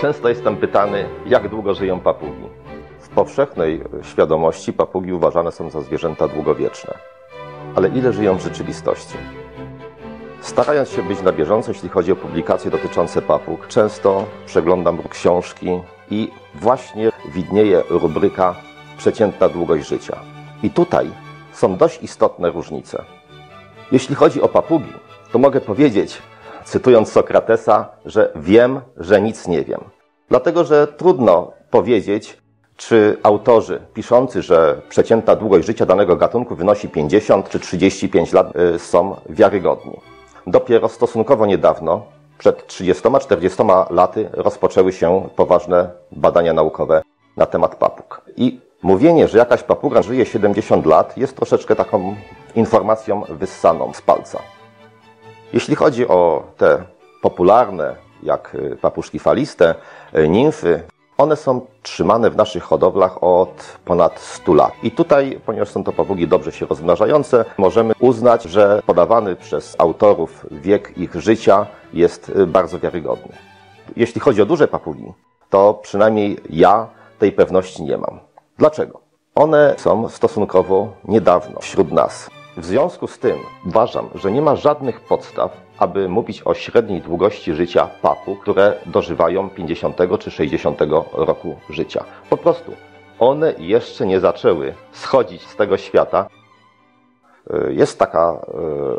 Często jestem pytany, jak długo żyją papugi. W powszechnej świadomości papugi uważane są za zwierzęta długowieczne. Ale ile żyją w rzeczywistości? Starając się być na bieżąco, jeśli chodzi o publikacje dotyczące papug, często przeglądam książki i właśnie widnieje rubryka przeciętna długość życia. I tutaj są dość istotne różnice. Jeśli chodzi o papugi, to mogę powiedzieć, cytując Sokratesa, że wiem, że nic nie wiem. Dlatego, że trudno powiedzieć, czy autorzy piszący, że przeciętna długość życia danego gatunku wynosi 50 czy 35 lat, są wiarygodni. Dopiero stosunkowo niedawno, przed 30-40 laty, rozpoczęły się poważne badania naukowe na temat papug. I mówienie, że jakaś papuga żyje 70 lat, jest troszeczkę taką informacją wyssaną z palca. Jeśli chodzi o te popularne, jak papuszki faliste, nimfy, one są trzymane w naszych hodowlach od ponad 100 lat. I tutaj, ponieważ są to papugi dobrze się rozmnażające, możemy uznać, że podawany przez autorów wiek ich życia jest bardzo wiarygodny. Jeśli chodzi o duże papugi, to przynajmniej ja tej pewności nie mam. Dlaczego? One są stosunkowo niedawno wśród nas. W związku z tym uważam, że nie ma żadnych podstaw, aby mówić o średniej długości życia papug, które dożywają 50 czy 60 roku życia. Po prostu one jeszcze nie zaczęły schodzić z tego świata. Jest taka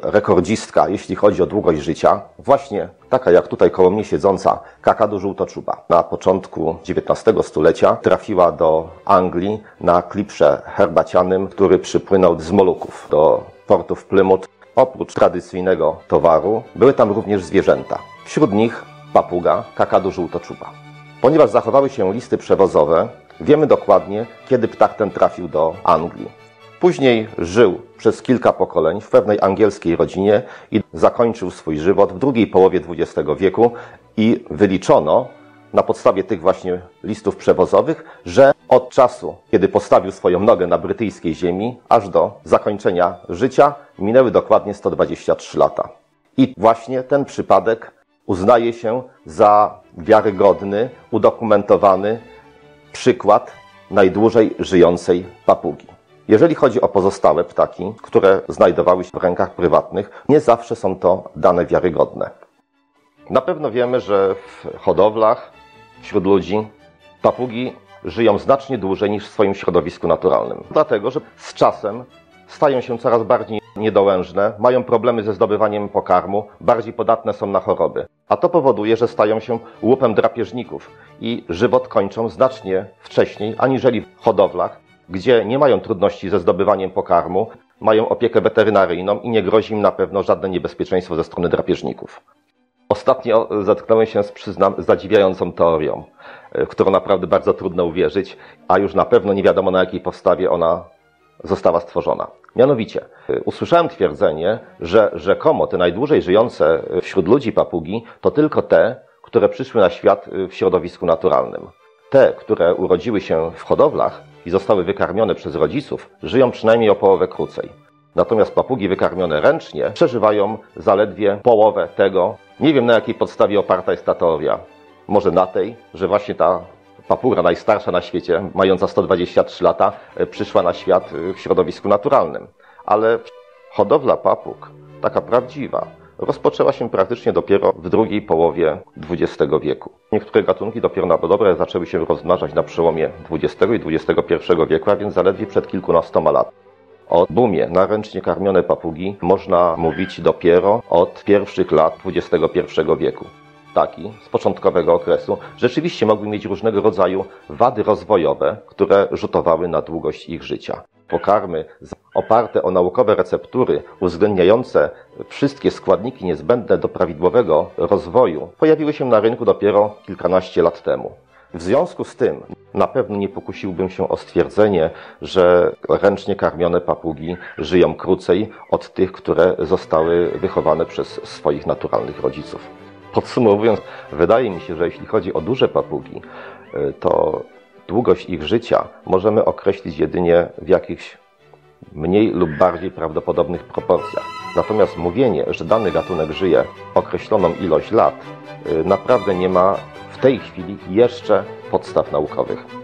rekordzistka, jeśli chodzi o długość życia, właśnie taka jak tutaj koło mnie siedząca kakadu żółtoczuba. Na początku XIX stulecia trafiła do Anglii na klipsze herbacianym, który przypłynął z Moluków do portu w Plymouth. Oprócz tradycyjnego towaru były tam również zwierzęta. Wśród nich papuga kakadu żółtoczuba. Ponieważ zachowały się listy przewozowe, wiemy dokładnie, kiedy ptak ten trafił do Anglii. Później żył przez kilka pokoleń w pewnej angielskiej rodzinie i zakończył swój żywot w drugiej połowie XX wieku i wyliczono na podstawie tych właśnie listów przewozowych, że od czasu, kiedy postawił swoją nogę na brytyjskiej ziemi, aż do zakończenia życia minęły dokładnie 123 lata. I właśnie ten przypadek uznaje się za wiarygodny, udokumentowany przykład najdłużej żyjącej papugi. Jeżeli chodzi o pozostałe ptaki, które znajdowały się w rękach prywatnych, nie zawsze są to dane wiarygodne. Na pewno wiemy, że w hodowlach, wśród ludzi, papugi żyją znacznie dłużej niż w swoim środowisku naturalnym. Dlatego, że z czasem stają się coraz bardziej niedołężne, mają problemy ze zdobywaniem pokarmu, bardziej podatne są na choroby. A to powoduje, że stają się łupem drapieżników i żywot kończą znacznie wcześniej, aniżeli w hodowlach, gdzie nie mają trudności ze zdobywaniem pokarmu, mają opiekę weterynaryjną i nie grozi im na pewno żadne niebezpieczeństwo ze strony drapieżników. Ostatnio zetknąłem się z, przyznam, zadziwiającą teorią, w którą naprawdę bardzo trudno uwierzyć, a już na pewno nie wiadomo, na jakiej podstawie ona została stworzona. Mianowicie, usłyszałem twierdzenie, że rzekomo te najdłużej żyjące wśród ludzi papugi to tylko te, które przyszły na świat w środowisku naturalnym. Te, które urodziły się w hodowlach i zostały wykarmione przez rodziców, żyją przynajmniej o połowę krócej. Natomiast papugi wykarmione ręcznie przeżywają zaledwie połowę tego. Nie wiem, na jakiej podstawie oparta jest ta teoria. Może na tej, że właśnie ta papuga najstarsza na świecie, mająca 123 lata, przyszła na świat w środowisku naturalnym. Ale hodowla papug, taka prawdziwa, rozpoczęła się praktycznie dopiero w drugiej połowie XX wieku. Niektóre gatunki dopiero na dobre zaczęły się rozmnażać na przełomie XX i XXI wieku, a więc zaledwie przed kilkunastoma lat. O boomie na ręcznie karmione papugi można mówić dopiero od pierwszych lat XXI wieku. Ptaki z początkowego okresu rzeczywiście mogły mieć różnego rodzaju wady rozwojowe, które rzutowały na długość ich życia. Pokarmy oparte o naukowe receptury uwzględniające wszystkie składniki niezbędne do prawidłowego rozwoju pojawiły się na rynku dopiero kilkanaście lat temu. W związku z tym na pewno nie pokusiłbym się o stwierdzenie, że ręcznie karmione papugi żyją krócej od tych, które zostały wychowane przez swoich naturalnych rodziców. Podsumowując, wydaje mi się, że jeśli chodzi o duże papugi, to długość ich życia możemy określić jedynie w jakichś mniej lub bardziej prawdopodobnych proporcjach. Natomiast mówienie, że dany gatunek żyje określoną ilość lat, naprawdę nie ma w tej chwili jeszcze podstaw naukowych.